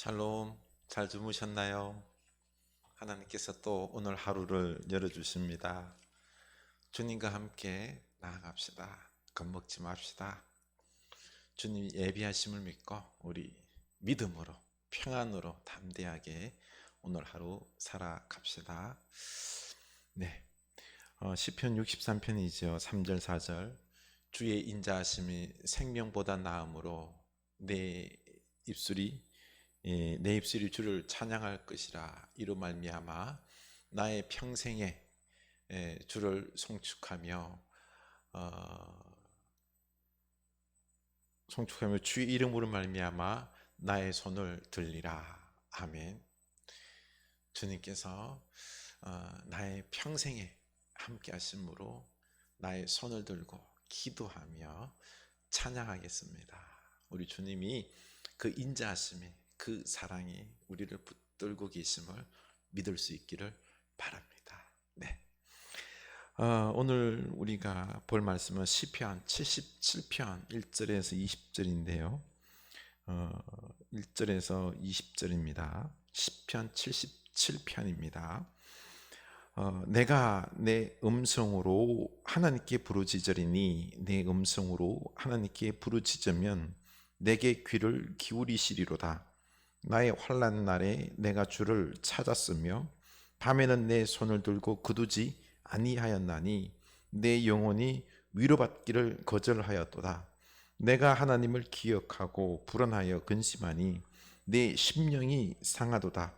샬롬, 잘 주무셨나요? 하나님께서 또 오늘 하루를 열어주십니다. 주님과 함께 나아갑시다. 겁먹지 맙시다. 주님 예비하심을 믿고 우리 믿음으로 평안으로 담대하게 오늘 하루 살아갑시다. 네, 시편 63편이죠. 3절 4절. 주의 인자하심이 생명보다 나음으로 내 입술이 내 입술이 주를 찬양할 것이라. 이로 말미암아 나의 평생에 주를 어, 송축하며 주의 이름으로 말미암아 나의 손을 들리라. 아멘. 주님께서 나의 평생에 함께 하심으로 나의 손을 들고 기도하며 찬양하겠습니다. 우리 주님이 그 인자하심이, 그 사랑이 우리를 붙들고 계심을 믿을 수 있기를 바랍니다. 네. 오늘 우리가 볼 말씀은 시편 77편 1절에서 20절인데요. 1절에서 20절입니다. 시편 77편입니다. 내가 내 음성으로 하나님께 부르짖으리니 내 음성으로 하나님께 부르짖으면 내게 귀를 기울이시리로다. 나의 환난 날에 내가 주를 찾았으며 밤에는 내 손을 들고 거두지 아니하였나니 내 영혼이 위로받기를 거절하였도다. 내가 하나님을 기억하고 불안하여 근심하니 내 심령이 상하도다.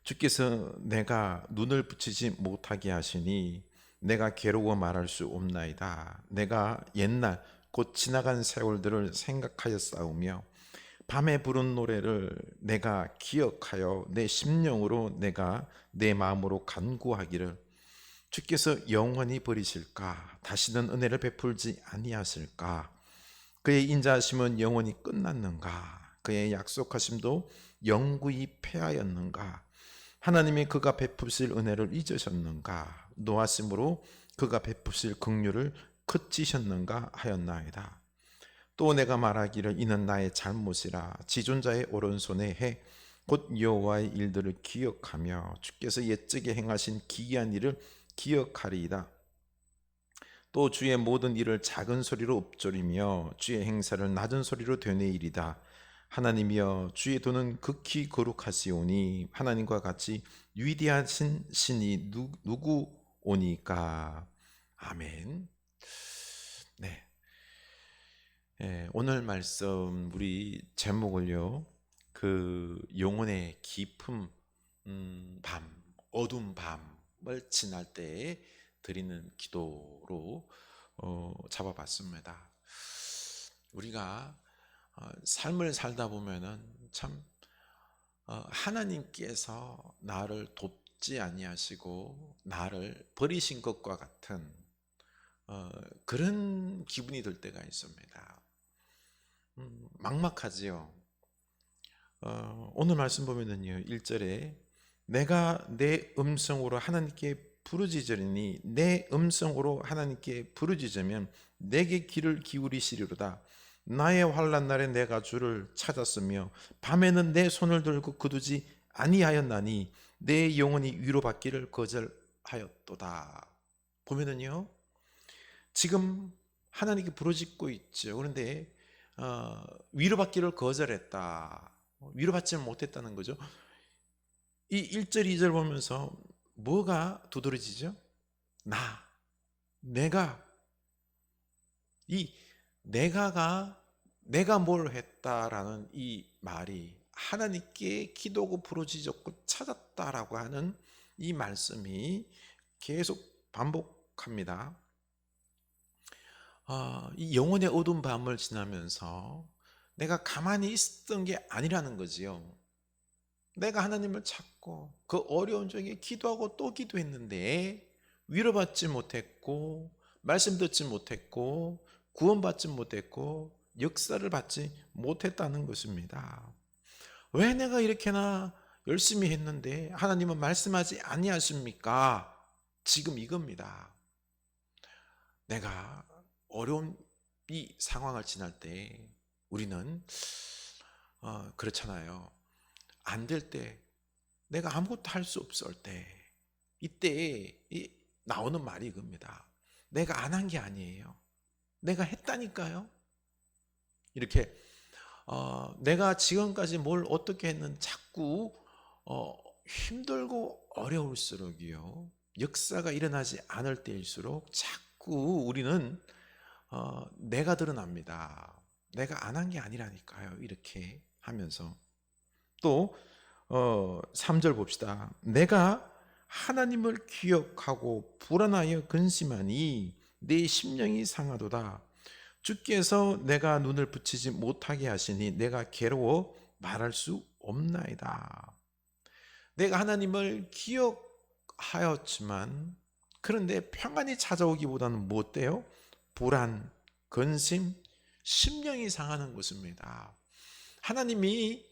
주께서 내가 눈을 붙이지 못하게 하시니 내가 괴로워 말할 수 없나이다. 내가 옛날 곧 지나간 세월들을 생각하여 싸우며 밤에 부른 노래를 내가 기억하여 내 심령으로 내가 내 마음으로 간구하기를 주께서 영원히 버리실까? 다시는 은혜를 베풀지 아니하실까? 그의 인자하심은 영원히 끝났는가? 그의 약속하심도 영구히 패하였는가? 하나님이 그가 베푸실 은혜를 잊으셨는가? 노하심으로 그가 베푸실 긍휼을 그치셨는가 하였나이다. 또 내가 말하기를 이는 나의 잘못이라. 지존자의 오른손에 해 곧 여호와의 일들을 기억하며 주께서 옛적에 행하신 기이한 일을 기억하리이다. 또 주의 모든 일을 작은 소리로 읊조리며 주의 행사를 낮은 소리로 되뇌이리다. 하나님이여 주의 도는 극히 거룩하시오니 하나님과 같이 위대하신 신이 누구오니까. 아멘. 네. 오늘 말씀 우리 제목을요, 그 영혼의 깊은 밤, 어두운 밤을 지날 때에 드리는 기도로 잡아봤습니다. 우리가 삶을 살다 보면은 참 하나님께서 나를 돕지 아니하시고 나를 버리신 것과 같은 그런 기분이 들 때가 있습니다. 막막하지요. 오늘 말씀 보면은요, 1절에 내가 내 음성으로 하나님께 부르짖으리니 내 음성으로 하나님께 부르짖으면 내게 귀를 기울이시리로다. 나의 환난 날에 내가 주를 찾았으며 밤에는 내 손을 들고 거두지 아니하였나니 내 영혼이 위로받기를 거절하였도다. 보면은요, 지금 하나님께 부르짖고 있죠. 그런데 위로받기를 거절했다. 위로받지 못했다는 거죠. 이 1절 2절 보면서 뭐가 두드러지죠? 내가 이 내가 뭘 했다라는 이 말이 하나님께 기도고 부르짖었고 찾았다라고 하는 이 말씀이 계속 반복합니다. 이 영혼의 어두운 밤을 지나면서 내가 가만히 있었던 게 아니라는 거지요. 내가 하나님을 찾고 그 어려운 중에 기도하고 또 기도했는데 위로받지 못했고 말씀 듣지 못했고 구원받지 못했고 역사를 받지 못했다는 것입니다. 왜 내가 이렇게나 열심히 했는데 하나님은 말씀하지 아니하십니까? 지금 이겁니다. 내가 어려운 이 상황을 지날 때 우리는 그렇잖아요. 안 될 때, 내가 아무것도 할 수 없을 때, 이때 나오는 말이 이겁니다. 내가 안 한 게 아니에요. 내가 했다니까요. 이렇게 내가 지금까지 뭘 어떻게 했는 자꾸 힘들고 어려울수록이요. 역사가 일어나지 않을 때일수록 자꾸 우리는 내가 드러납니다. 내가 안 한 게 아니라니까요. 이렇게 하면서 또 3절 봅시다. 내가 하나님을 기억하고 불안하여 근심하니 내 심령이 상하도다. 주께서 내가 눈을 붙이지 못하게 하시니 내가 괴로워 말할 수 없나이다. 내가 하나님을 기억하였지만 그런데 평안이 찾아오기보다는 뭐 어때요? 불안, 근심, 심령이 상하는 것입니다. 하나님이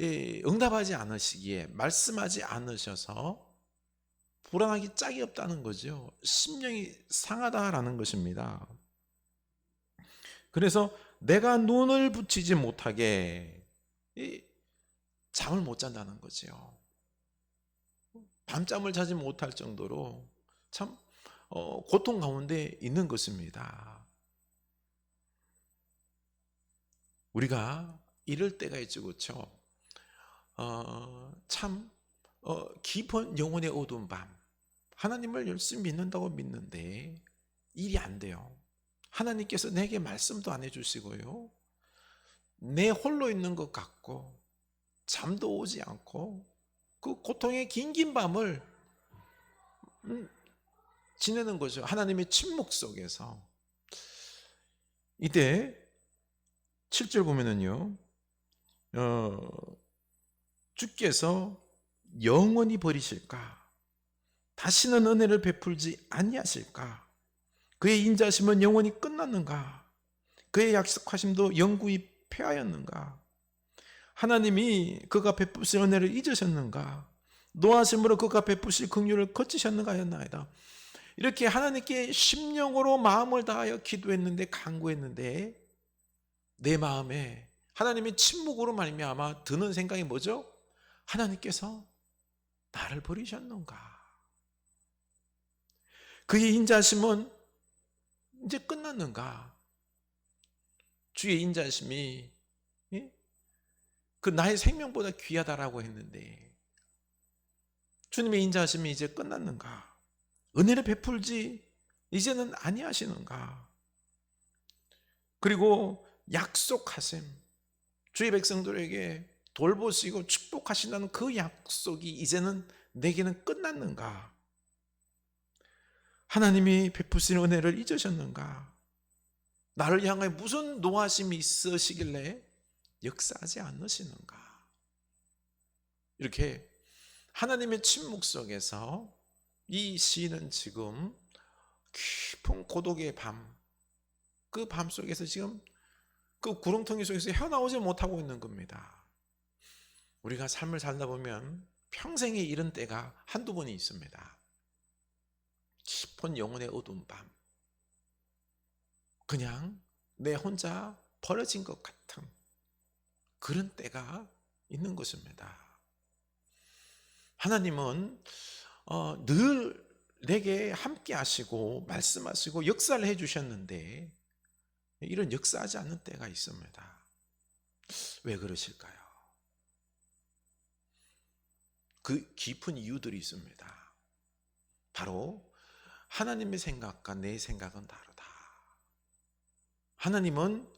응답하지 않으시기에 말씀하지 않으셔서 불안하기 짝이 없다는 거죠. 심령이 상하다라는 것입니다. 그래서 내가 눈을 붙이지 못하게 잠을 못 잔다는 거죠. 밤잠을 자지 못할 정도로 참 고통 가운데 있는 것입니다. 우리가 이럴 때가 있죠, 그렇죠? 참 깊은 영혼의 어두운 밤, 하나님을 열심히 믿는다고 믿는데 일이 안 돼요. 하나님께서 내게 말씀도 안 해주시고요, 내 홀로 있는 것 같고 잠도 오지 않고 그 고통의 긴 밤을 지내는 거죠. 하나님의 침묵 속에서. 이때 7절 보면은요, 주께서 영원히 버리실까? 다시는 은혜를 베풀지 아니하실까? 그의 인자심은 영원히 끝났는가? 그의 약속하심도 영구히 패하였는가? 하나님이 그가 베푸실 은혜를 잊으셨는가? 노하심으로 그가 베푸실 긍휼을 거치셨는가 하였나이다. 이렇게 하나님께 심령으로 마음을 다하여 기도했는데, 간구했는데 내 마음에 하나님의 침묵으로 말미암아 드는 생각이 뭐죠? 하나님께서 나를 버리셨는가? 그의 인자심은 이제 끝났는가? 주의 인자심이 그 나의 생명보다 귀하다라고 했는데 주님의 인자심이 이제 끝났는가? 은혜를 베풀지 이제는 아니하시는가? 그리고 약속하심, 주의 백성들에게 돌보시고 축복하신다는 그 약속이 이제는 내게는 끝났는가? 하나님이 베푸신 은혜를 잊으셨는가? 나를 향해 무슨 노하심이 있으시길래 역사하지 않으시는가? 이렇게 하나님의 침묵 속에서 이 시인은 지금 깊은 고독의 밤, 그 밤 속에서 지금 그 구렁텅이 속에서 헤어나오지 못하고 있는 겁니다. 우리가 삶을 살다 보면 평생에 이런 때가 한두 번이 있습니다. 깊은 영혼의 어두운 밤, 그냥 내 혼자 버려진 것 같은 그런 때가 있는 것입니다. 하나님은 늘 내게 함께 하시고 말씀하시고 역사를 해주셨는데 이런 역사하지 않는 때가 있습니다. 왜 그러실까요? 그 깊은 이유들이 있습니다. 바로 하나님의 생각과 내 생각은 다르다. 하나님은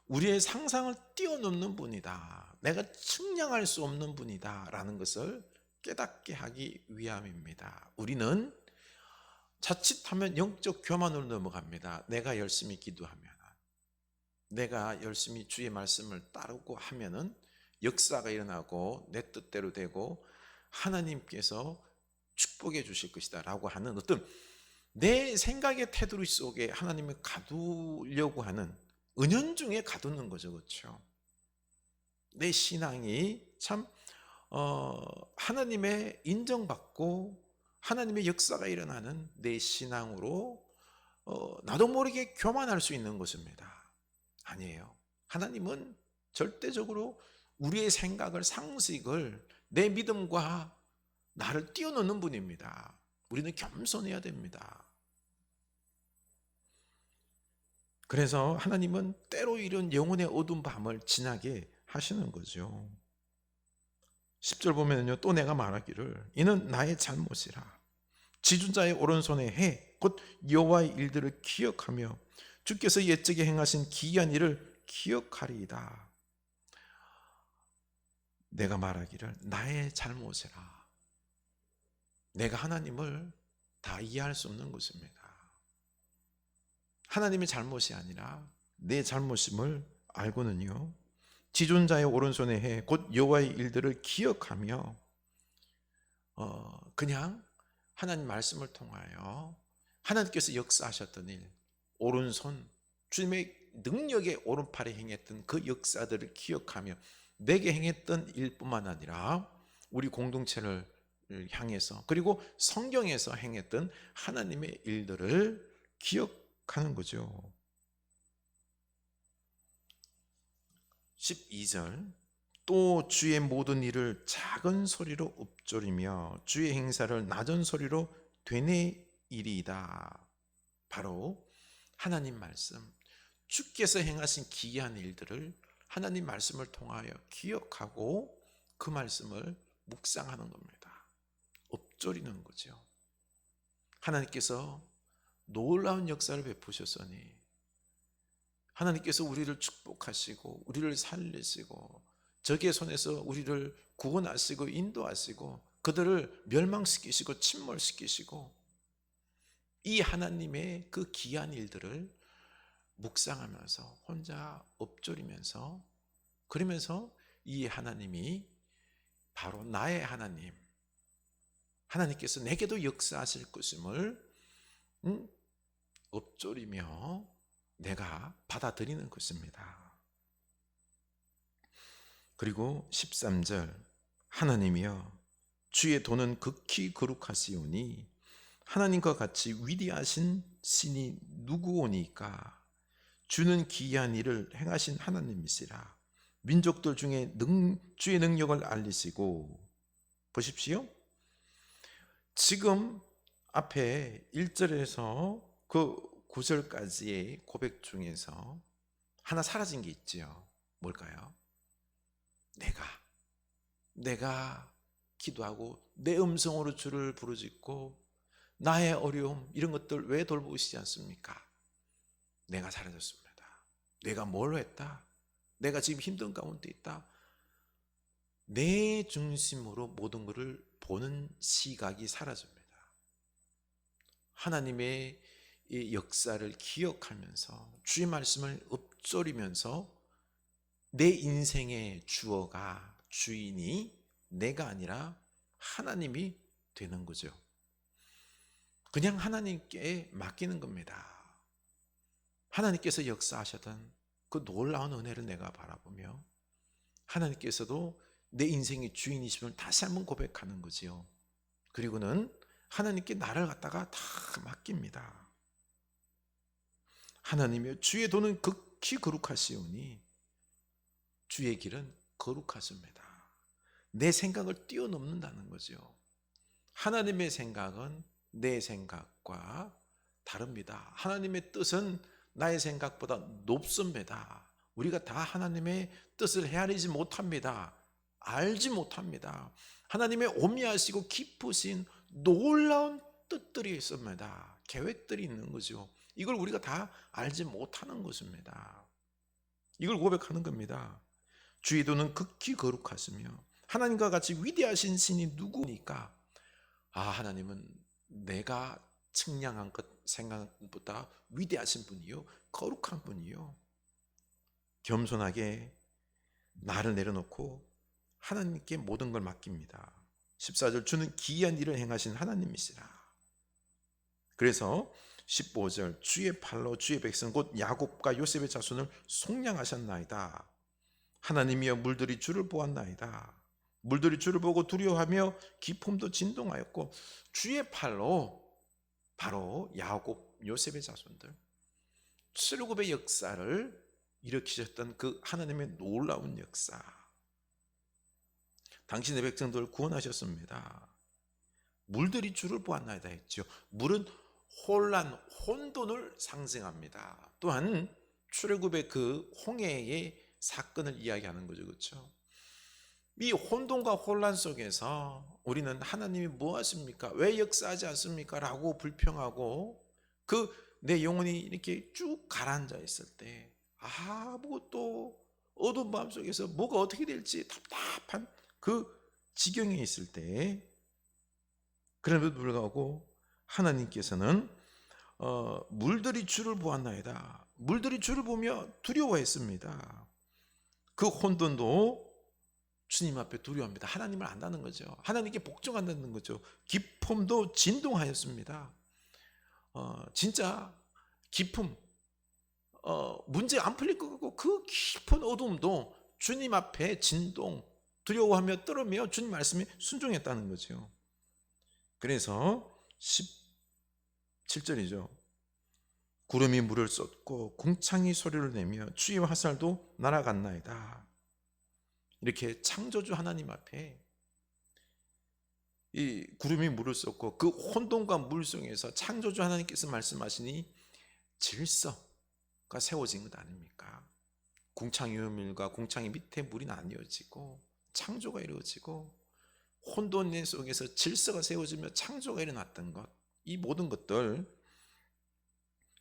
우리의 상상을 뛰어넘는 분이다. 내가 측량할 수 없는 분이다 라는 것을 깨닫게 하기 위함입니다. 우리는 자칫하면 영적 교만으로 넘어갑니다. 내가 열심히 기도하면, 내가 열심히 주의 말씀을 따르고 하면은 역사가 일어나고 내 뜻대로 되고 하나님께서 축복해 주실 것이다 라고 하는 어떤 내 생각의 테두리 속에 하나님을 가두려고 하는 은연중에 가두는 거죠. 그렇죠? 내 신앙이 참 하나님의 인정받고 하나님의 역사가 일어나는 내 신앙으로 나도 모르게 교만할 수 있는 것입니다. 아니에요. 하나님은 절대적으로 우리의 생각을, 상식을, 내 믿음과 나를 뛰어넘는 분입니다. 우리는 겸손해야 됩니다. 그래서 하나님은 때로 이런 영혼의 어두운 밤을 지나게 하시는 거죠. 10절 보면요, 또 내가 말하기를 이는 나의 잘못이라. 지존자의 오른손에 해 곧 여호와의 일들을 기억하며 주께서 옛적에 행하신 기이한 일을 기억하리이다. 내가 말하기를 나의 잘못이라. 내가 하나님을 다 이해할 수 없는 것입니다. 하나님의 잘못이 아니라 내 잘못임을 알고는요, 지존자의 오른손에 해 곧 여호와의 일들을 기억하며 그냥 하나님 말씀을 통하여 하나님께서 역사하셨던 일, 오른손, 주님의 능력의 오른팔에 행했던 그 역사들을 기억하며 내게 행했던 일뿐만 아니라 우리 공동체를 향해서 그리고 성경에서 행했던 하나님의 일들을 기억하는 거죠. 12절 또 주의 모든 일을 작은 소리로 읊조리며 주의 행사를 낮은 소리로 되뇌이리이다. 바로 하나님 말씀, 주께서 행하신 기이한 일들을 하나님 말씀을 통하여 기억하고 그 말씀을 묵상하는 겁니다. 읊조리는 거죠. 하나님께서 놀라운 역사를 베푸셨으니 하나님께서 우리를 축복하시고 우리를 살리시고 적의 손에서 우리를 구원하시고 인도하시고 그들을 멸망시키시고 침몰시키시고 이 하나님의 그 기이한 일들을 묵상하면서 혼자 읊조리면서 그러면서 이 하나님이 바로 나의 하나님, 하나님께서 내게도 역사하실 것임을 읊조리며 내가 받아들이는 것입니다. 그리고 13절 하나님이여 주의 도는 극히 거룩하시오니 하나님과 같이 위대하신 신이 누구오니까 주는 기이한 일을 행하신 하나님이시라. 민족들 중에 주의 능력을 알리시고 보십시오. 지금 앞에 1절에서 그 9절까지의 고백 중에서 하나 사라진 게 있죠. 뭘까요? 내가 기도하고 내 음성으로 주를 부르짖고 나의 어려움 이런 것들 왜 돌보시지 않습니까? 내가 사라졌습니다. 내가 뭘 했다? 내가 지금 힘든 가운데 있다. 내 중심으로 모든 것을 보는 시각이 사라집니다. 하나님의 이 역사를 기억하면서 주의 말씀을 읊조리면서 내 인생의 주어가 주인이 내가 아니라 하나님이 되는 거죠. 그냥 하나님께 맡기는 겁니다. 하나님께서 역사하셨던 그 놀라운 은혜를 내가 바라보며 하나님께서도 내 인생의 주인이심을 다시 한번 고백하는 거지요. 그리고는 하나님께 나를 갖다가 다 맡깁니다. 하나님이여 주의 도는 극히 거룩하시오니 주의 길은 거룩하십니다. 내 생각을 뛰어넘는다는 거죠. 하나님의 생각은 내 생각과 다릅니다. 하나님의 뜻은 나의 생각보다 높습니다. 우리가 다 하나님의 뜻을 헤아리지 못합니다. 알지 못합니다. 하나님의 오미하시고 깊으신 놀라운 뜻들이 있습니다. 계획들이 있는 거죠. 이걸 우리가 다 알지 못하는 것입니다. 이걸 고백하는 겁니다. 주의 도는 극히 거룩하시며 하나님과 같이 위대하신 신이 누구니까? 하나님은 내가 측량한 것 생각보다 위대하신 분이요 거룩한 분이요. 겸손하게 나를 내려놓고 하나님께 모든 걸 맡깁니다. 14절 주는 기이한 일을 행하신 하나님이시라. 그래서 15절 주의 팔로 주의 백성 곧 야곱과 요셉의 자손을 속량하셨나이다. 하나님이여 물들이 주를 보았나이다. 물들이 주를 보고 두려워하며 기품도 진동하였고 주의 팔로 바로 야곱 요셉의 자손들 출애굽의 역사를 일으키셨던 그 하나님의 놀라운 역사 당신의 백성들을 구원하셨습니다. 물들이 주를 보았나이다 했죠. 물은 혼란, 혼돈을 상징합니다. 또한 출애굽의 그 홍해의 사건을 이야기하는 거죠. 그렇죠? 이 혼돈과 혼란 속에서 우리는 하나님이 뭐 하십니까? 왜 역사하지 않습니까? 라고 불평하고 그 내 영혼이 이렇게 쭉 가라앉아 있을 때 아무것도 어두운 마음 속에서 뭐가 어떻게 될지 답답한 그 지경에 있을 때 그럼에도 불구하고 하나님께서는 물들이 주를 보았나이다. 물들이 주를 보며 두려워했습니다. 그 혼돈도 주님 앞에 두려워합니다. 하나님을 안다는 거죠. 하나님께 복종한다는 거죠. 기품도 진동하였습니다. 진짜 기품, 문제 안 풀릴 것 같고 그 깊은 어둠도 주님 앞에 진동, 두려워하며 떨으며 주님 말씀에 순종했다는 거죠. 그래서 17절이죠. 구름이 물을 쏟고 궁창이 소리를 내며 주의 화살도 날아갔나이다. 이렇게 창조주 하나님 앞에 이 구름이 물을 쏟고 그 혼돈과 물 속에서 창조주 하나님께서 말씀하시니 질서가 세워진 것 아닙니까? 궁창 유물과 궁창이 밑에 물이 나뉘어지고 창조가 이루어지고 혼돈 속에서 질서가 세워지며 창조가 일어났던 것, 이 모든 것들.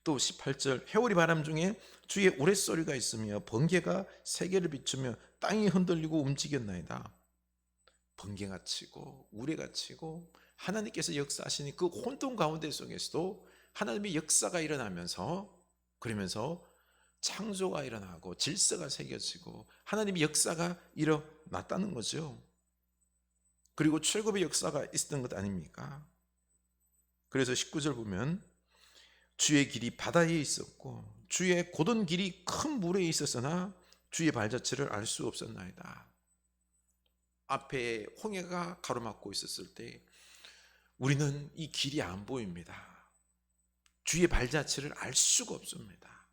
또 18절 회오리 바람 중에 주의 우레소리가 있으며 번개가 세계를 비추며 땅이 흔들리고 움직였나이다. 번개가 치고 우레가 치고 하나님께서 역사하시니 그 혼돈 가운데 속에서도 하나님의 역사가 일어나면서 그러면서 창조가 일어나고 질서가 새겨지고 하나님의 역사가 일어났다는 거죠. 그리고 출애굽의 역사가 있었던 것 아닙니까? 그래서 19절 보면 주의 길이 바다에 있었고 주의 곧은 길이 큰 물에 있었으나 주의 발자취를 알 수 없었나이다. 앞에 홍해가 가로막고 있었을 때 우리는 이 길이 안 보입니다. 주의 발자취를 알 수가 없습니다.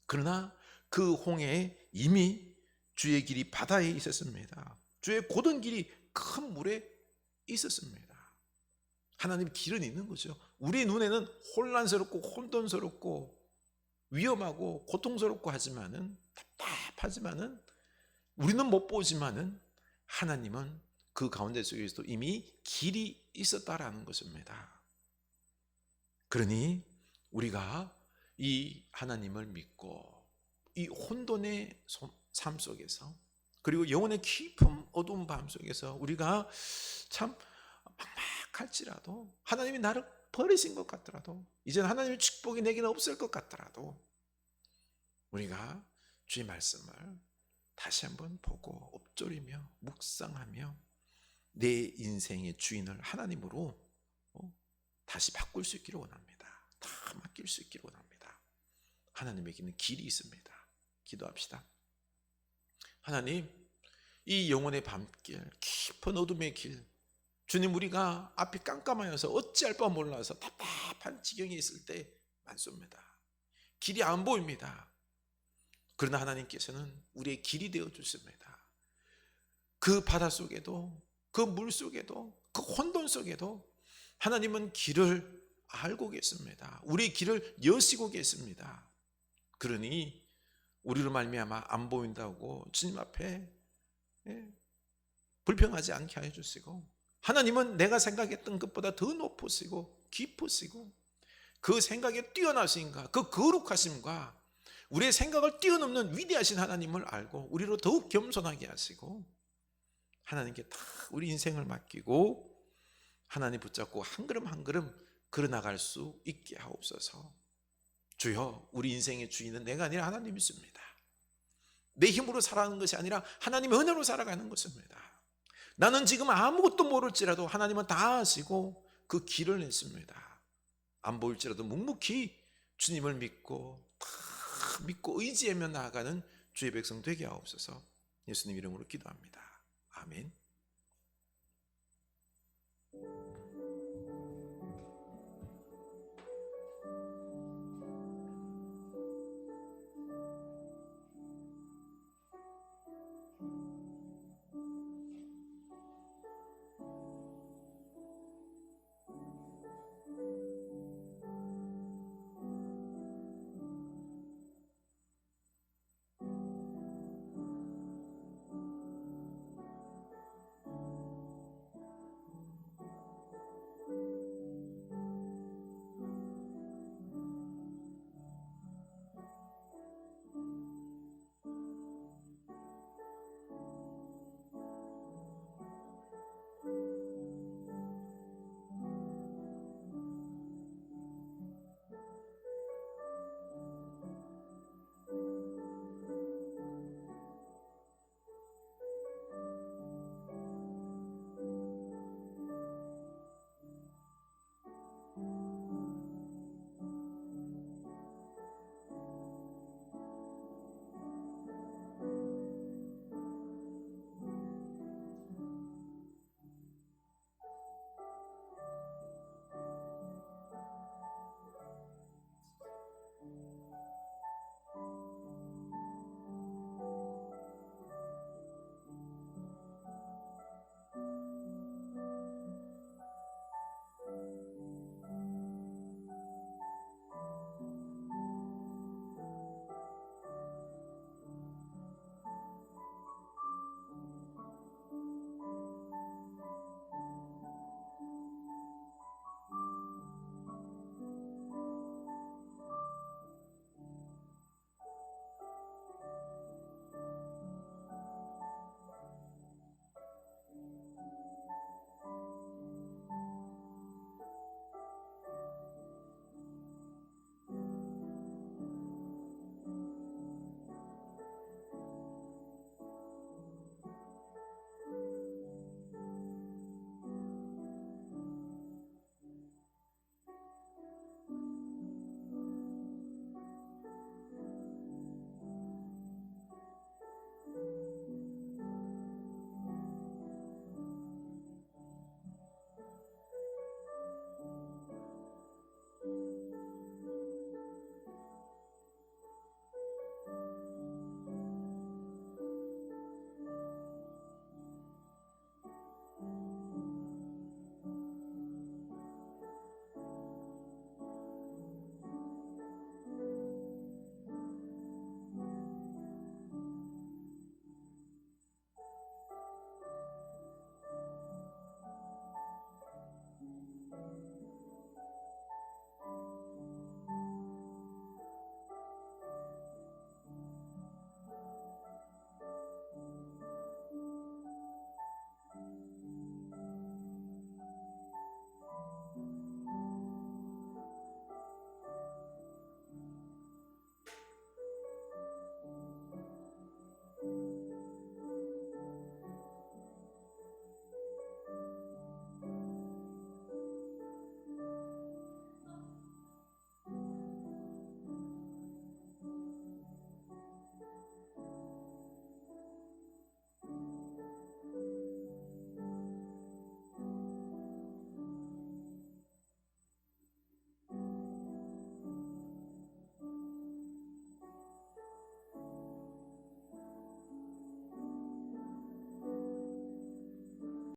그러나 그 홍해에 이미 주의 길이 바다에 있었습니다. 주의 곧은 길이 큰 물에 있었습니다. 하나님 길은 있는 거죠. 우리 눈에는 혼란스럽고 혼돈스럽고 위험하고 고통스럽고 하지만은 답답하지만은 우리는 못 보지만은 하나님은 그 가운데 속에서도 이미 길이 있었다라는 것입니다. 그러니 우리가 이 하나님을 믿고 이 혼돈의 삶 속에서 그리고 영혼의 깊은 어두운 밤 속에서 우리가 참 막막할지라도 하나님이 나를 버리신 것 같더라도 이제는 하나님의 축복이 내게는 없을 것 같더라도 우리가 주의 말씀을 다시 한번 보고 엎조리며 묵상하며 내 인생의 주인을 하나님으로 다시 바꿀 수 있기를 원합니다. 다 맡길 수 있기를 원합니다. 하나님에게는 길이 있습니다. 기도합시다. 하나님, 이 영혼의 밤길, 깊은 어둠의 길, 주님, 우리가 앞이 깜깜하여서 어찌할 바 몰라서 답답한 지경에 있을 때 많습니다. 길이 안 보입니다. 그러나 하나님께서는 우리의 길이 되어 주십니다. 그 바다 속에도 그 물 속에도 그 혼돈 속에도 하나님은 길을 알고 계십니다. 우리의 길을 여시고 계십니다. 그러니 우리로 말미암아 안 보인다고 주님 앞에 불평하지 않게 하여 주시고 하나님은 내가 생각했던 것보다 더 높으시고 깊으시고 그 생각에 뛰어나신가 그 거룩하심과 우리의 생각을 뛰어넘는 위대하신 하나님을 알고 우리로 더욱 겸손하게 하시고 하나님께 다 우리 인생을 맡기고 하나님 붙잡고 한 걸음 한 걸음 걸어나갈 수 있게 하옵소서. 주여, 우리 인생의 주인은 내가 아니라 하나님이십니다. 내 힘으로 살아가는 것이 아니라 하나님의 은혜로 살아가는 것입니다. 나는 지금 아무것도 모를지라도 하나님은 다 아시고 그 길을 냈습니다. 안 보일지라도 묵묵히 주님을 믿고 다 믿고 의지하며 나아가는 주의 백성 되게 하옵소서. 예수님 이름으로 기도합니다. 아멘.